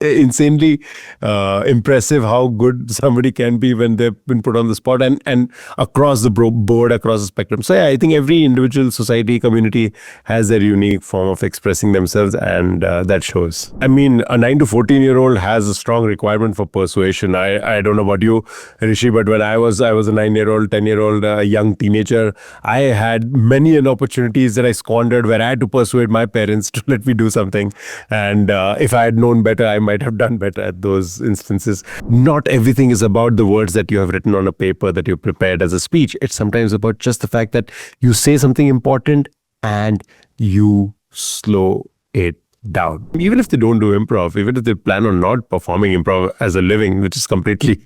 insanely impressive how good somebody can be when they've been put on the spot, and across the board, across the spectrum. So yeah, I think every individual, society, community has their unique form of expressing themselves, and that shows. I mean, a 9 to 14-year-old has a strong requirement for persuasion. I don't know about you, Rishi, but when I was a 9-year-old, 10-year-old, young teenager, I had many opportunities that I squandered where I had to persuade my parents to let me do something. And if I had known better, I might have done better at those instances. Not everything is about the words that you have written on a paper that you prepared as a speech. It's sometimes about just the fact that you say something important and you slow it down. Even if they don't do improv, even if they plan on not performing improv as a living, which is completely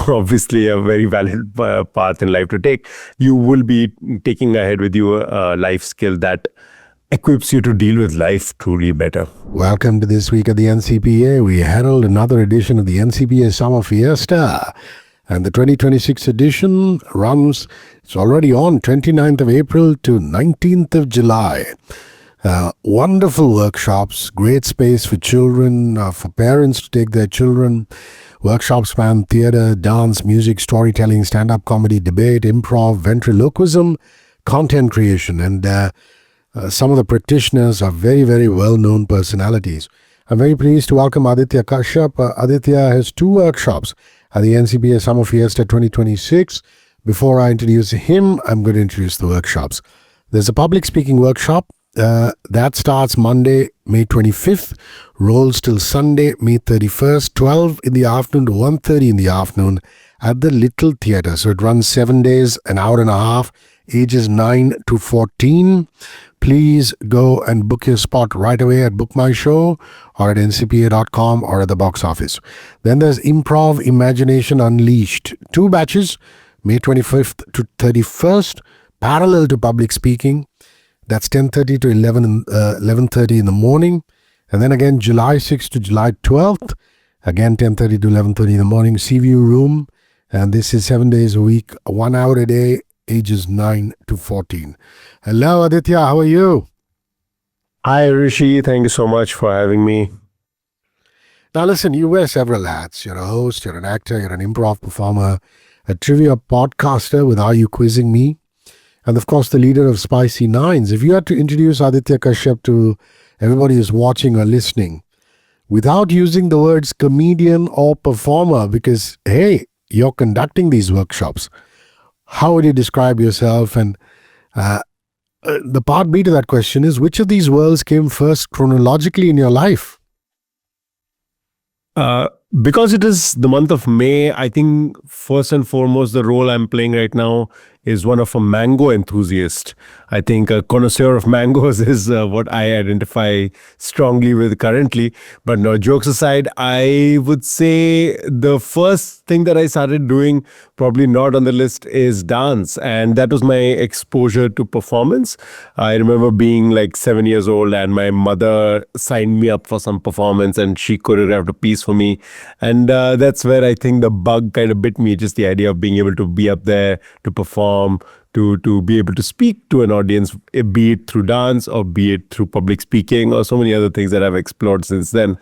obviously a very valid path in life to take, you will be taking ahead with you a life skill that equips you to deal with life truly better. Welcome to this week at the NCPA. We herald another edition of the NCPA Summer Fiesta. And the 2026 edition runs, it's already on 29th of April to 19th of July. Wonderful workshops, great space for children, for parents to take their children. Workshops span theatre, dance, music, storytelling, stand-up comedy, debate, improv, ventriloquism, content creation. And some of the practitioners are very, very well-known personalities. I'm very pleased to welcome Aditya Kashyap. Aditya has 2 workshops at the NCPA Summer Fiesta 2026. Before I introduce him, I'm going to introduce the workshops. There's a public speaking workshop that starts Monday, May 25th, rolls till Sunday, May 31st, 12 in the afternoon to 1:30 in the afternoon at the Little Theatre. So it runs 7 days, an hour and a half, ages 9 to 14. Please go and book your spot right away at Book My Show or at ncpa.com or at the box office. Then there's Improv Imagination Unleashed. 2 batches, May 25th to 31st, parallel to public speaking. That's 10:30 to 11:30 in the morning. And then again, July 6th to July 12th, again 10:30 to 11:30 in the morning, Seaview Room. And this is 7 days a week, 1 hour a day, ages 9 to 14. Hello, Aditya. How are you? Hi, Rishi. Thank you so much for having me. Now, listen, you wear several hats. You're a host, you're an actor, you're an improv performer, a trivia podcaster with Are You Quizzing Me? And of course, the leader of Spicy Nines. If you had to introduce Aditya Kashyap to everybody who's watching or listening, without using the words comedian or performer, because, hey, you're conducting these workshops, how would you describe yourself? And the part B to that question is, which of these worlds came first chronologically in your life? Because it is the month of May, I think first and foremost, the role I'm playing right now is one of a mango enthusiast. I think a connoisseur of mangoes is what I identify strongly with currently. But no, jokes aside, I would say the first thing that I started doing, probably not on the list, is dance. And that was my exposure to performance. I remember being like 7 years old and my mother signed me up for some performance and she choreographed a piece for me. And that's where I think the bug kind of bit me, just the idea of being able to be up there, to perform, to be able to speak to an audience, be it through dance or be it through public speaking or so many other things that I've explored since then.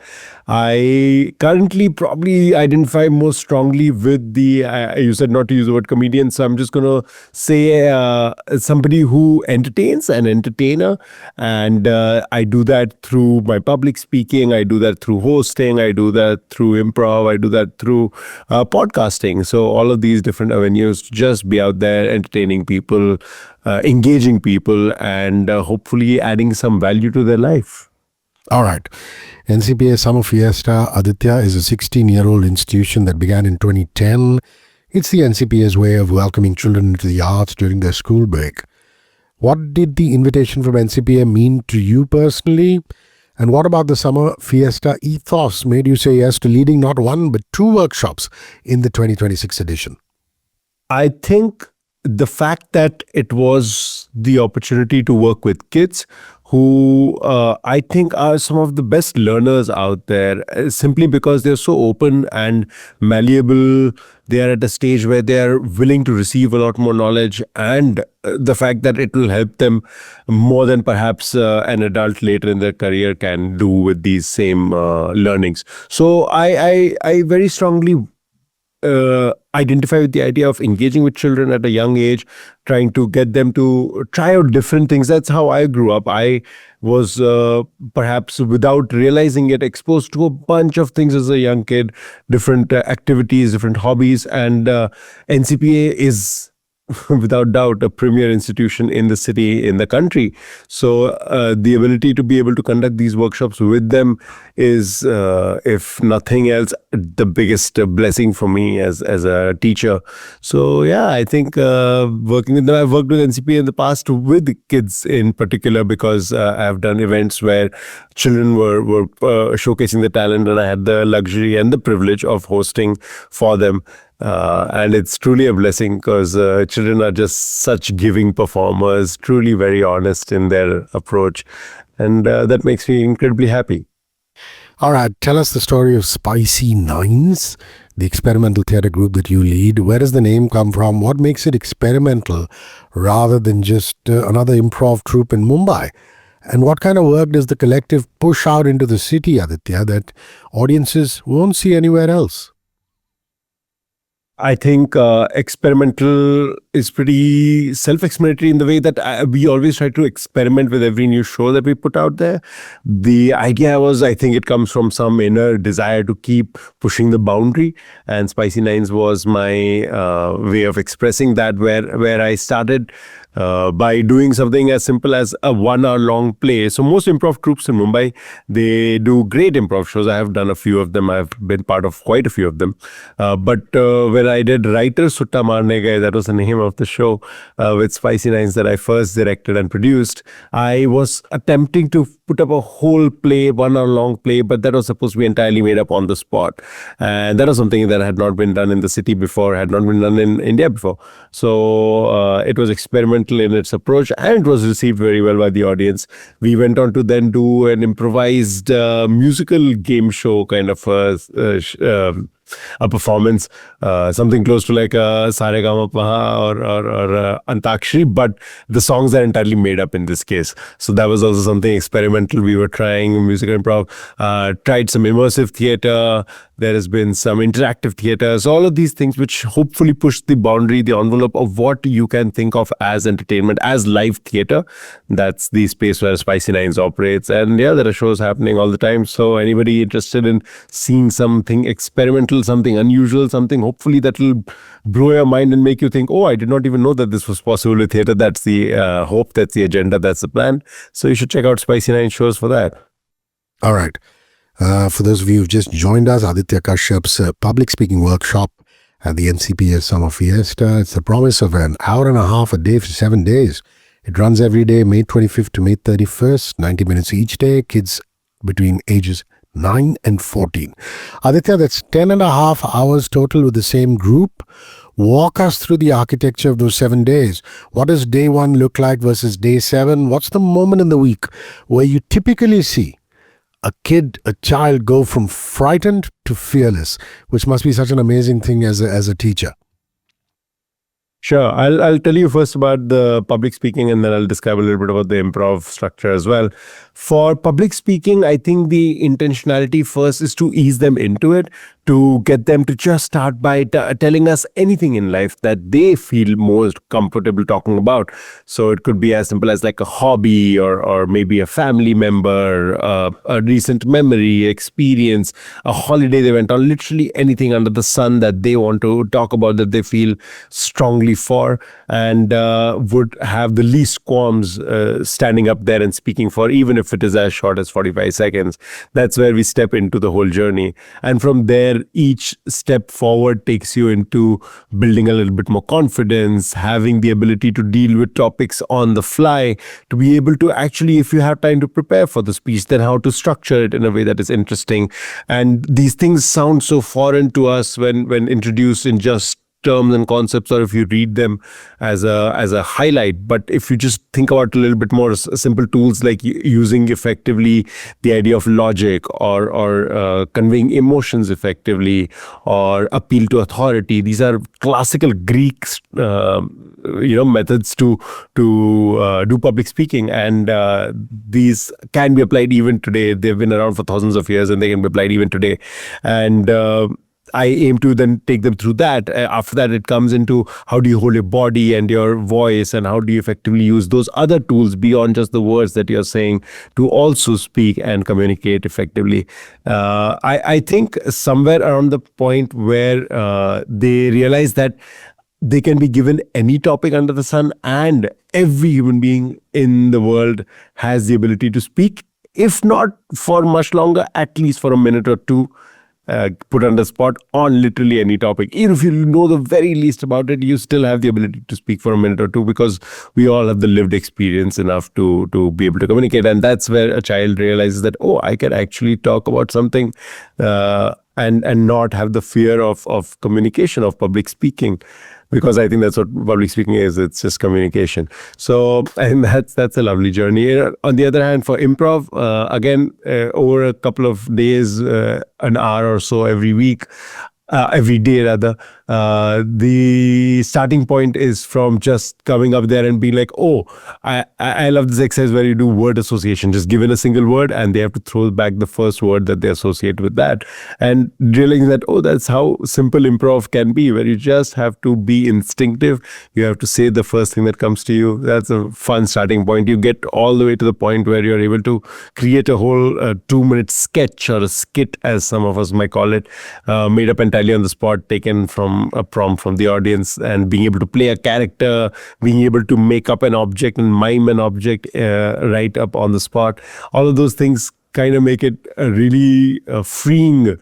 I currently probably identify most strongly with you said not to use the word comedian, so I'm just going to say somebody who entertains, an entertainer. And I do that through my public speaking, I do that through hosting, I do that through improv, I do that through podcasting. So all of these different avenues, just be out there entertaining people, engaging people, and hopefully adding some value to their life. All right. NCPA Summer Fiesta, Aditya, is a 16-year-old institution that began in 2010. It's the NCPA's way of welcoming children into the arts during their school break. What did the invitation from NCPA mean to you personally? And what about the Summer Fiesta ethos made you say yes to leading not 1 but 2 workshops in the 2026 edition? I think the fact that it was the opportunity to work with kids who I think are some of the best learners out there, simply because they're so open and malleable. They are at a stage where they are willing to receive a lot more knowledge, and the fact that it will help them more than perhaps an adult later in their career can do with these same learnings. So I very strongly identify with the idea of engaging with children at a young age, trying to get them to try out different things. That's how I grew up. I was perhaps without realizing it exposed to a bunch of things as a young kid, different activities, different hobbies, and NCPA is without doubt a premier institution in the city, in the country. So the ability to be able to conduct these workshops with them is, if nothing else, the biggest blessing for me as a teacher. So yeah, I think working with them, I've worked with NCPA in the past with kids in particular, because I've done events where children were showcasing the talent, and I had the luxury and the privilege of hosting for them. And it's truly a blessing, because children are just such giving performers, truly very honest in their approach. And that makes me incredibly happy. All right, tell us the story of Spicy Nines, the experimental theatre group that you lead. Where does the name come from? What makes it experimental rather than just another improv troupe in Mumbai? And what kind of work does the collective push out into the city, Aditya, that audiences won't see anywhere else? I think experimental is pretty self-explanatory in the way that we always try to experiment with every new show that we put out there. The idea was, I think it comes from some inner desire to keep pushing the boundary, and Spicy Nines was my way of expressing that, where I started by doing something as simple as a 1 hour long play. So most improv troupes in Mumbai, they do great improv shows. I have done a few of them. I've been part of quite a few of them. But when I did Writer Sutta Marne Gaye, that was the name of the show with Spicy Nines that I first directed and produced, I was attempting to put up a whole play, 1 hour long play, but that was supposed to be entirely made up on the spot. And that was something that had not been done in the city before, had not been done in India before. So it was experimental in its approach, and it was received very well by the audience. We went on to then do an improvised musical game show kind of a performance, something close to like a Saregama or Antakshari, but the songs are entirely made up in this case. So that was also something experimental. We were trying musical improv, tried some immersive theater. There has been some interactive theater. So all of these things which hopefully push the boundary, the envelope of what you can think of as entertainment, as live theater. That's the space where Spicy Nines operates. And yeah, there are shows happening all the time. So anybody interested in seeing something experimental, something unusual, something hopefully that will blow your mind and make you think, oh, I did not even know that this was possible with theater. That's the hope, that's the agenda, that's the plan. So you should check out Spicy Nine shows for that. All right. For those of you who've just joined us, Aditya Kashyap's public speaking workshop at the NCPA Summer Fiesta. It's the promise of an hour and a half a day for 7 days. It runs every day, May 25th to May 31st, 90 minutes each day. Kids between ages 9 and 14. Aditya, that's 10 and a half hours total with the same group. Walk us through the architecture of those 7 days. What does day 1 look like versus day 7? What's the moment in the week where you typically see a child go from frightened to fearless, which must be such an amazing thing as a teacher? Sure. I'll tell you first about the public speaking, and then I'll describe a little bit about the improv structure as well. For public speaking, I think the intentionality first is to ease them into it, to get them to just start by telling us anything in life that they feel most comfortable talking about. So it could be as simple as like a hobby, or maybe a family member, a recent memory, experience, a holiday they went on, literally anything under the sun that they want to talk about, that they feel strongly for, and would have the least qualms standing up there and speaking for, even if it is as short as 45 seconds. That's where we step into the whole journey. And from there, each step forward takes you into building a little bit more confidence, having the ability to deal with topics on the fly, to be able to actually, if you have time to prepare for the speech, then how to structure it in a way that is interesting. And these things sound so foreign to us when introduced in just terms and concepts, or if you read them as a highlight. But if you just think about a little bit more simple tools like using effectively the idea of logic, or conveying emotions effectively, or appeal to authority, these are classical Greek methods to do public speaking, and these can be applied even today. They've been around for thousands of years, and they can be applied even today. And I aim to then take them through that. After that, it comes into how do you hold your body and your voice, and how do you effectively use those other tools beyond just the words that you're saying to also speak and communicate effectively. I think somewhere around the point where they realize that they can be given any topic under the sun, and every human being in the world has the ability to speak, if not for much longer, at least for a minute or two, put on the spot on literally any topic. Even if you know the very least about it, you still have the ability to speak for a minute or two, because we all have the lived experience enough to be able to communicate. And that's where a child realizes that, oh, I can actually talk about something and not have the fear of communication, of public speaking. Because I think that's what public speaking is. It's just communication. So, and that's a lovely journey. On the other hand, for improv, again, over a couple of days, an hour or so every week, every day rather, the starting point is from just coming up there and being like, oh, I love this exercise where you do word association, just given a single word and they have to throw back the first word that they associate with that, and realizing that, oh, that's how simple improv can be, where you just have to be instinctive. You have to say the first thing that comes to you. That's a fun starting point. You get all the way to the point where you're able to create a whole 2-minute sketch, or a skit as some of us might call it, made up entirely on the spot, taken from a prompt from the audience, and being able to play a character, being able to make up an object and mime an object right up on the spot. All of those things kind of make it a really freeing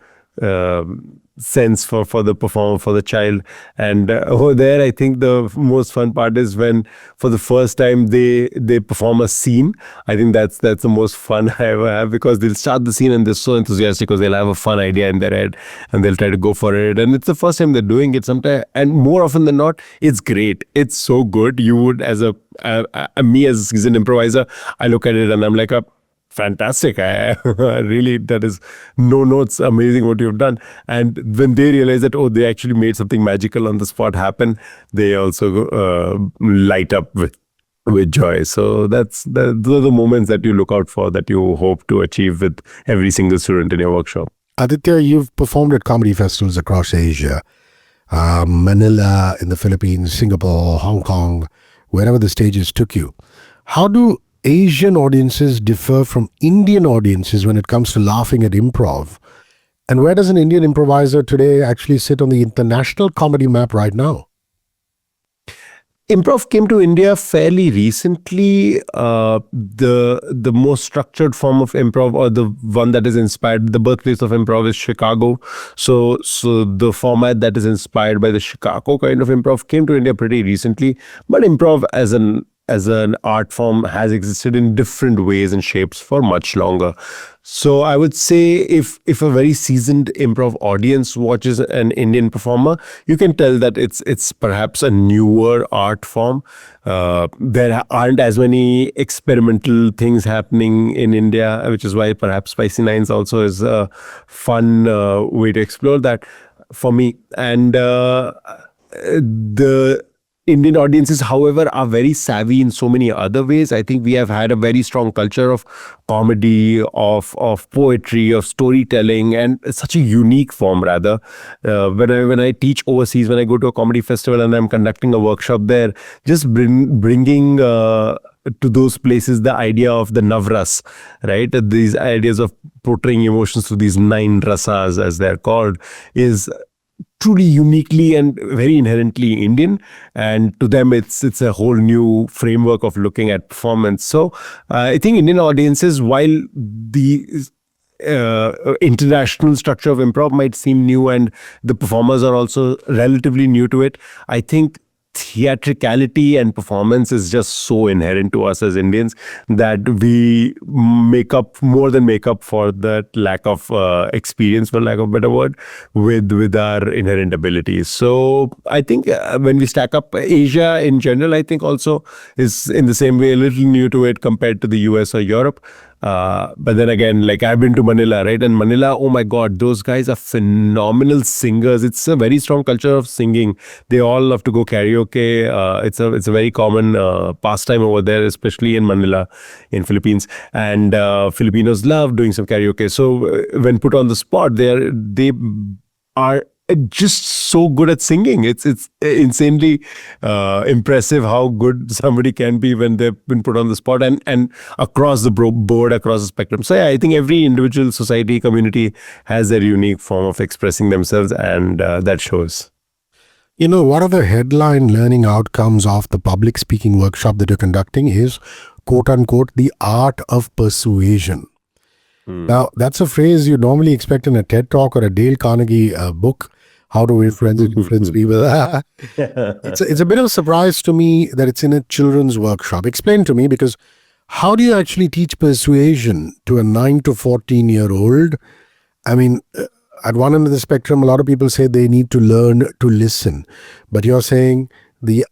sense for the performer, for the child. And over there, I think the most fun part is when, for the first time, they perform a scene. I think that's the most fun I ever have, because they'll start the scene and they're so enthusiastic because they'll have a fun idea in their head and they'll try to go for it. And it's the first time they're doing it. Sometimes, and more often than not, it's great. It's so good. You would, as me as a seasoned improviser, I look at it and I'm like, fantastic. I really, that is no notes, amazing what you've done. And when they realize that, oh, they actually made something magical on the spot happen, they also light up with joy. So those are the moments that you look out for, that you hope to achieve with every single student in your workshop. Aditya, you've performed at comedy festivals across Asia, Manila in the Philippines, Singapore, Hong Kong, wherever the stages took you. How do Asian audiences differ from Indian audiences when it comes to laughing at improv? And where does an Indian improviser today actually sit on the international comedy map right now? Improv came to India fairly recently. The most structured form of improv, or the one that is inspired, the birthplace of improv is Chicago. So the format that is inspired by the Chicago kind of improv came to India pretty recently. But improv as an art form has existed in different ways and shapes for much longer. So I would say if a very seasoned improv audience watches an Indian performer, you can tell that it's perhaps a newer art form. There aren't as many experimental things happening in India, which is why perhaps Spicy Nines also is a fun way to explore that for me. And the Indian audiences, however, are very savvy in so many other ways. I think we have had a very strong culture of comedy, of poetry, of storytelling, and it's such a unique form, rather. When I teach overseas, when I go to a comedy festival and I'm conducting a workshop there, just bringing to those places the idea of the navras, right? These ideas of portraying emotions through these 9 rasas, as they're called, is truly uniquely and very inherently Indian, and to them it's a whole new framework of looking at performance. So I think Indian audiences, while the international structure of improv might seem new and the performers are also relatively new to it, I think theatricality and performance is just so inherent to us as Indians that we more than make up for that lack of experience, for lack of a better word, with our inherent abilities. So I think when we stack up, Asia in general, I think also is in the same way a little new to it compared to the US or Europe. But then again, like I've been to Manila, right? And Manila, oh my God, those guys are phenomenal singers. It's a very strong culture of singing. They all love to go karaoke. It's a very common pastime over there, especially in Manila, in Philippines. And Filipinos love doing some karaoke. So when put on the spot, they are just so good at singing. It's insanely impressive how good somebody can be when they've been put on the spot, and across the board, across the spectrum. So yeah, I think every individual society, community has their unique form of expressing themselves, and that shows. One of the headline learning outcomes of the public speaking workshop that you're conducting is, quote unquote, the art of persuasion. Now, that's a phrase you normally expect in a TED Talk or a Dale Carnegie book, How to Influence People. It's a bit of a surprise to me that it's in a children's workshop. Explain to me, because how do you actually teach persuasion to a 9 to 14-year-old? I mean, at one end of the spectrum, a lot of people say they need to learn to listen. But you're saying the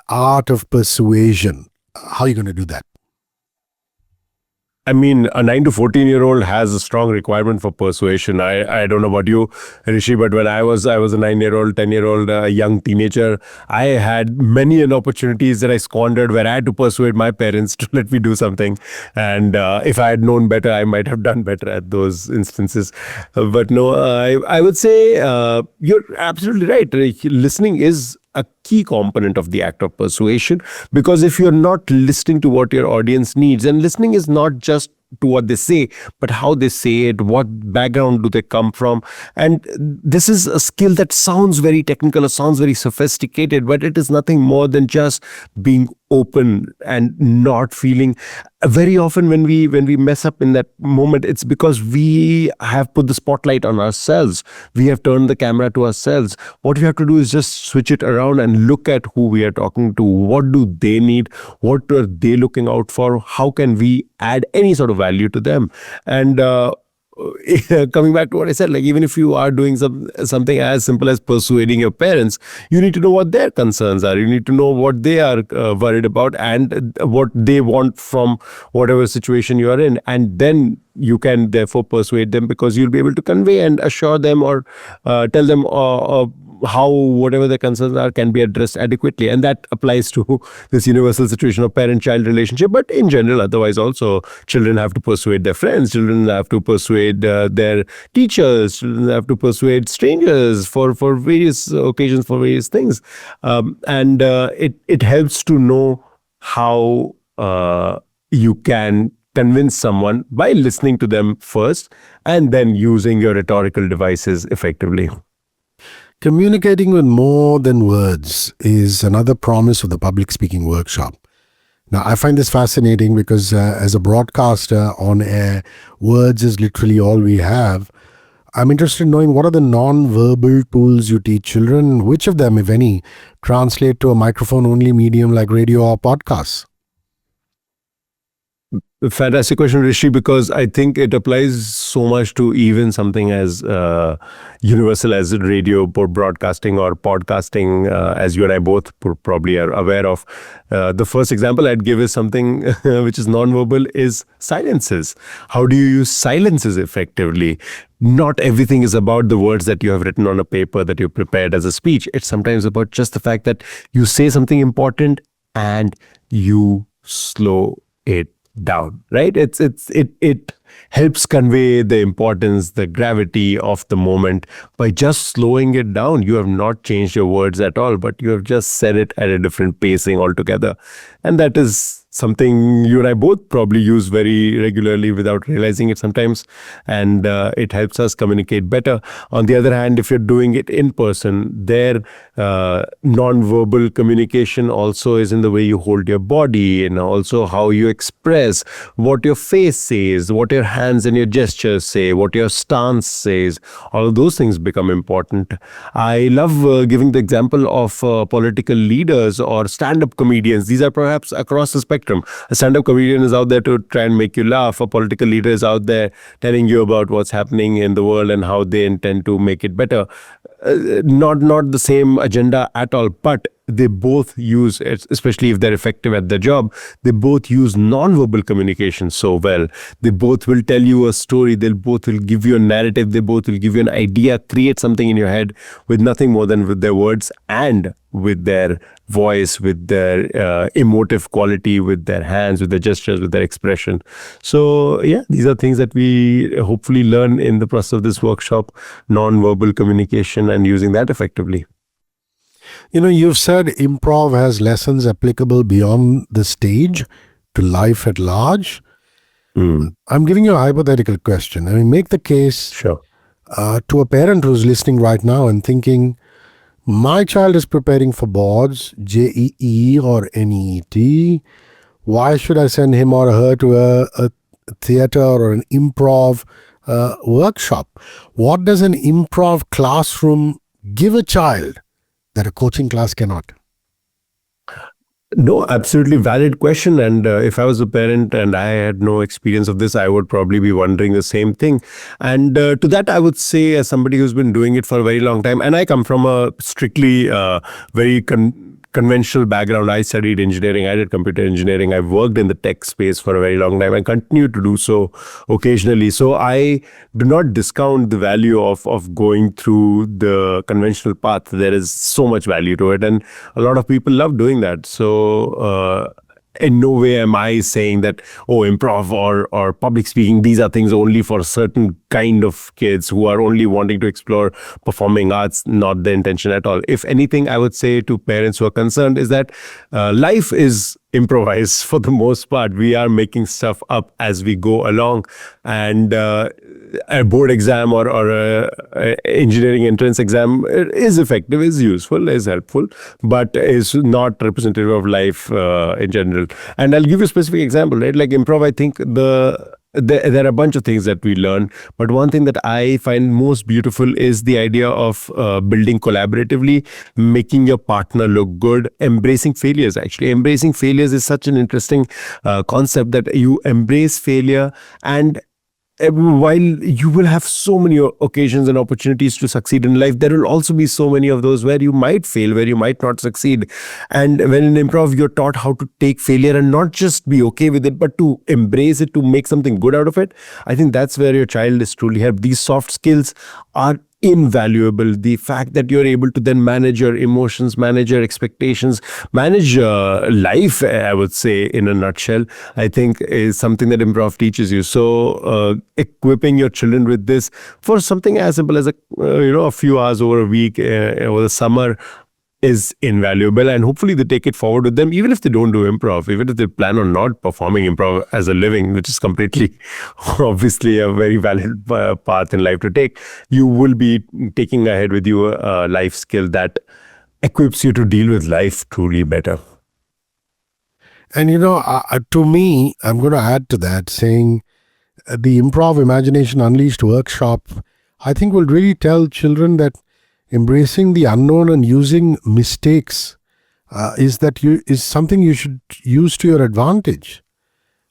art of persuasion. How are you going to do that? I mean, a 9 to 14-year-old has a strong requirement for persuasion. I don't know about you, Rishi, but when I was a 9-year-old, 10-year-old, young teenager, I had many opportunities that I squandered where I had to persuade my parents to let me do something. And if I had known better, I might have done better at those instances. But no, I would say you're absolutely right. Listening is a key component of the act of persuasion, because if you're not listening to what your audience needs, and listening is not just to what they say, but how they say it, what background do they come from. And this is a skill that sounds very technical or sounds very sophisticated, but it is nothing more than just being open and not feeling. Very often when we mess up in that moment, it's because we have put the spotlight on ourselves. We have turned the camera to ourselves. What we have to do is just switch it around and look at who we are talking to. What do they need? What are they looking out for? How can we add any sort of value to them? And coming back to what I said, like even if you are doing something as simple as persuading your parents, you need to know what their concerns are. You need to know what they are worried about and what they want from whatever situation you are in. And then you can therefore persuade them, because you'll be able to convey and assure them or tell them how whatever their concerns are can be addressed adequately. And that applies to this universal situation of parent-child relationship. But in general, otherwise also, children have to persuade their friends, children have to persuade their teachers, children have to persuade strangers for various occasions, for various things. And it helps to know how you can convince someone by listening to them first and then using your rhetorical devices effectively. Communicating with more than words is another promise of the public speaking workshop. Now, I find this fascinating because as a broadcaster on air, words is literally all we have. I'm interested in knowing what are the non-verbal tools you teach children, which of them, if any, translate to a microphone-only medium like radio or podcasts? Fantastic question, Rishi, because I think it applies so much to even something as universal as radio broadcasting or podcasting, as you and I both probably are aware of. The first example I'd give is something which is nonverbal, is silences. How do you use silences effectively? Not everything is about the words that you have written on a paper that you prepared as a speech. It's sometimes about just the fact that you say something important and you slow it down, right? It helps convey the importance, the gravity of the moment by just slowing it down. You have not changed your words at all, but you have just said it at a different pacing altogether. And that is something you and I both probably use very regularly without realizing it sometimes, and it helps us communicate better. On the other hand, if you're doing it in person, their non-verbal communication also is in the way you hold your body, and also how you express, what your face says, what your hands and your gestures say, what your stance says. All of those things become important. I love giving the example of political leaders or stand-up comedians. These are perhaps across the spectrum. A stand-up comedian is out there to try and make you laugh. A political leader is out there telling you about what's happening in the world and how they intend to make it better. Not the same agenda at all, but they both use, especially if they're effective at their job, they both use non-verbal communication so well. They both will tell you a story. They both will give you a narrative. They both will give you an idea, create something in your head with nothing more than with their words and with their voice, with their emotive quality, with their hands, with their gestures, with their expression. So yeah, these are things that we hopefully learn in the process of this workshop, non-verbal communication and using that effectively. You've said improv has lessons applicable beyond the stage to life at large. I'm giving you a hypothetical question. I mean, make the case Sure. to a parent who's listening right now and thinking, my child is preparing for boards, JEE or NEET. Why should I send him or her to a theater or an improv workshop? What does an improv classroom give a child that a coaching class cannot? No, absolutely valid question. And if I was a parent and I had no experience of this, I would probably be wondering the same thing. And to that, I would say, as somebody who's been doing it for a very long time, and I come from a strictly very conventional background. I studied engineering. I did computer engineering. I've worked in the tech space for a very long time and continue to do so occasionally. So I do not discount the value of going through the conventional path. There is so much value to it, and a lot of people love doing that. So in no way am I saying that, improv or public speaking, these are things only for a certain kind of kids who are only wanting to explore performing arts. Not the intention at all. If anything, I would say to parents who are concerned is that life is improvised for the most part. We are making stuff up as we go along, and a board exam or a engineering entrance exam is effective, is useful, is helpful, but is not representative of life in general. And I'll give you a specific example, right? Like improv, I think there are a bunch of things that we learn, but one thing that I find most beautiful is the idea of building collaboratively, making your partner look good, embracing failures. Actually, embracing failures is such an interesting concept, that you embrace failure, and while you will have so many occasions and opportunities to succeed in life, there will also be so many of those where you might fail, where you might not succeed. And when in improv, you're taught how to take failure and not just be okay with it, but to embrace it, to make something good out of it. I think that's where your child is truly helped. These soft skills are invaluable. The fact that you're able to then manage your emotions, manage your expectations, manage life, I would say, in a nutshell, I think is something that improv teaches you. So equipping your children with this for something as simple as a few hours over a week over the summer is invaluable, and hopefully they take it forward with them, even if they don't do improv, even if they plan on not performing improv as a living, which is completely obviously a very valid path in life to take. You will be taking ahead with you a life skill that equips you to deal with life truly better. And to me, I'm going to add to that, saying the Improv Imagination Unleashed workshop, I think, will really tell children that embracing the unknown and using mistakes is something you should use to your advantage.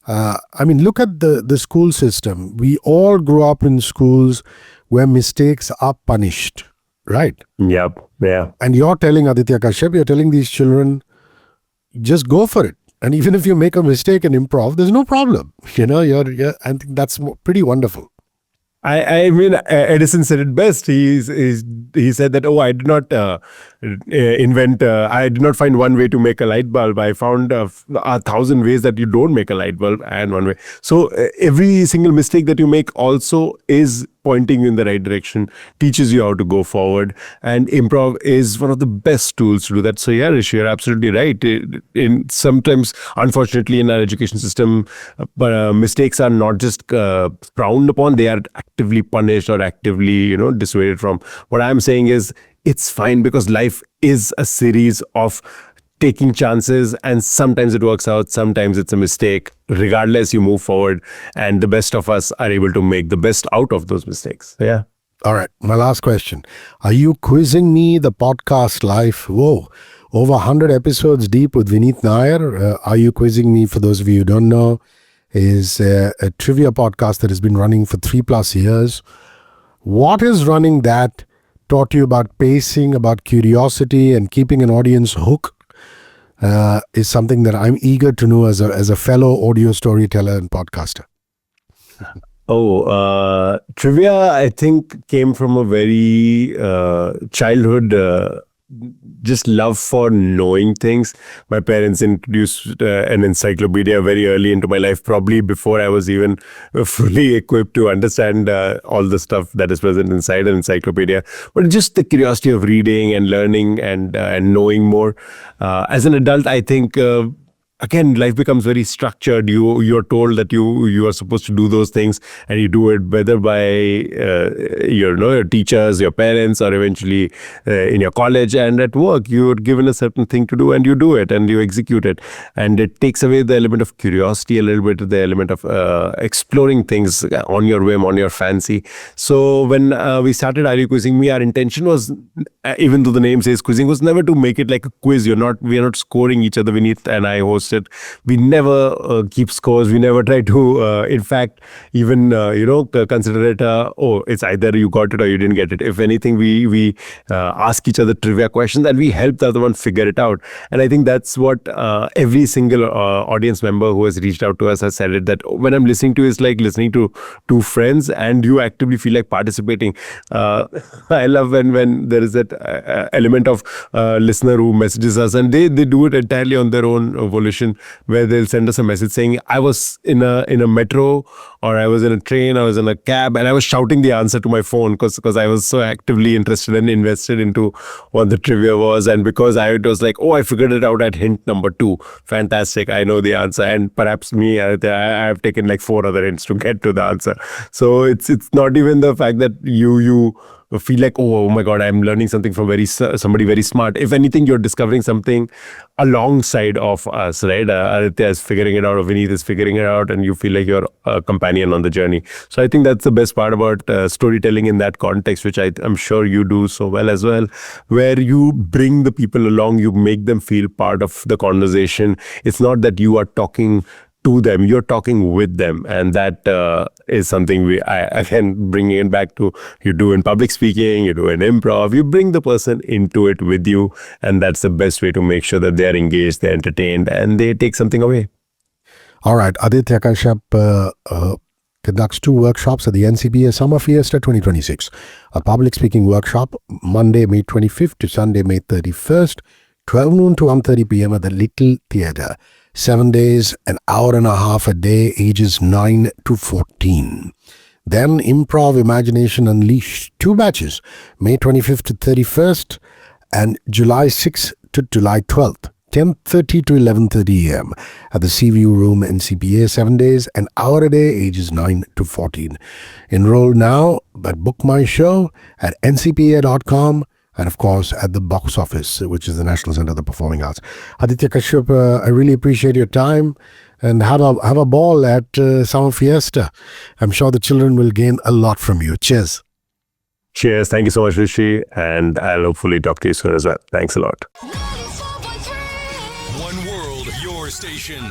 Look at the school system. We all grew up in schools where mistakes are punished, right? Yep. Yeah. And you're telling Aditya Kashyap, you're telling these children, just go for it. And even if you make a mistake in improv, there's no problem. I think that's pretty wonderful. I mean, Edison said it best. He said that, I did not invent. I did not find one way to make a light bulb. I found 1,000 ways that you don't make a light bulb, and one way. So every single mistake that you make also is pointing you in the right direction, teaches you how to go forward, and improv is one of the best tools to do that. So yeah, Rishi, you're absolutely right. In sometimes, unfortunately, in our education system, mistakes are not just frowned upon; they are actively punished or actively, dissuaded from. What I'm saying is, it's fine because life is a series of taking chances, and sometimes it works out, sometimes it's a mistake. Regardless, you move forward, and the best of us are able to make the best out of those mistakes. Yeah. All right, my last question. Are you quizzing me, the podcast life? Whoa, over 100 episodes deep with Vineet Nair. Are you quizzing me, for those of you who don't know, is a trivia podcast that has been running for 3+ years. What is running that taught you about pacing, about curiosity, and keeping an audience hooked? Is something that I'm eager to know as a fellow audio storyteller and podcaster. Trivia, I think, came from a very childhood just love for knowing things. My parents introduced an encyclopedia very early into my life, probably before I was even fully equipped to understand all the stuff that is present inside an encyclopedia. But just the curiosity of reading and learning and knowing more. As an adult, I think again, life becomes very structured. You're told that you are supposed to do those things, and you do it, whether by your teachers, your parents, or eventually in your college and at work. You're given a certain thing to do, and you do it, and you execute it. And it takes away the element of curiosity, a little bit of the element of exploring things on your whim, on your fancy. So when we started Are You Quizzing Me, our intention was, even though the name says quizzing, was never to make it like a quiz. We are not scoring each other. Vineet and I host it. We never keep scores. We never try to, in fact, even consider it. It's either you got it or you didn't get it. If anything, we ask each other trivia questions, and we help the other one figure it out. And I think that's what every single audience member who has reached out to us has said it. That when I'm listening to, it's like listening to two friends, and you actively feel like participating. I love when there is that element of listener who messages us, and they do it entirely on their own volition, where they'll send us a message saying, I was in a metro, or I was in a train, I was in a cab, and I was shouting the answer to my phone because I was so actively interested and invested into what the trivia was. And because I was like, I figured it out at hint number 2. Fantastic. I know the answer. And perhaps me, I have taken like 4 other hints to get to the answer. So it's not even the fact that you feel like, oh my God, I'm learning something from somebody very smart. If anything, you're discovering something alongside of us, right? Aditya is figuring it out, or Vineet is figuring it out, and you feel like you're a companion on the journey. So I think that's the best part about storytelling in that context, which I'm sure you do so well as well, where you bring the people along, you make them feel part of the conversation. It's not that you are talking to them, you're talking with them, and that is something again, bringing it back to, you do in public speaking, you do in improv, you bring the person into it with you, and that's the best way to make sure that they're engaged, they're entertained, and they take something away. All right, Aditya Kashyap conducts 2 workshops at the NCPA Summer Fiesta 2026. A public speaking workshop, Monday, May 25th to Sunday, May 31st, 12 noon to 1:30 p.m. at the Little Theatre. 7 days, an hour and a half a day, ages 9 to 14. Then Improv Imagination Unleashed, 2 batches, May 25th to 31st and July 6th to July 12th, 10:30 to 11:30 a.m. at the Seaview Room, NCPA. 7 days, an hour a day, ages 9 to 14. Enroll now, but book my show at ncpa.com. And of course, at the box office, which is the National Center of the Performing Arts. Aditya Kashyap, I really appreciate your time, and have a ball at Summer Fiesta. I'm sure the children will gain a lot from you. Cheers. Cheers. Thank you so much, Rishi. And I'll hopefully talk to you soon as well. Thanks a lot. One world, your station.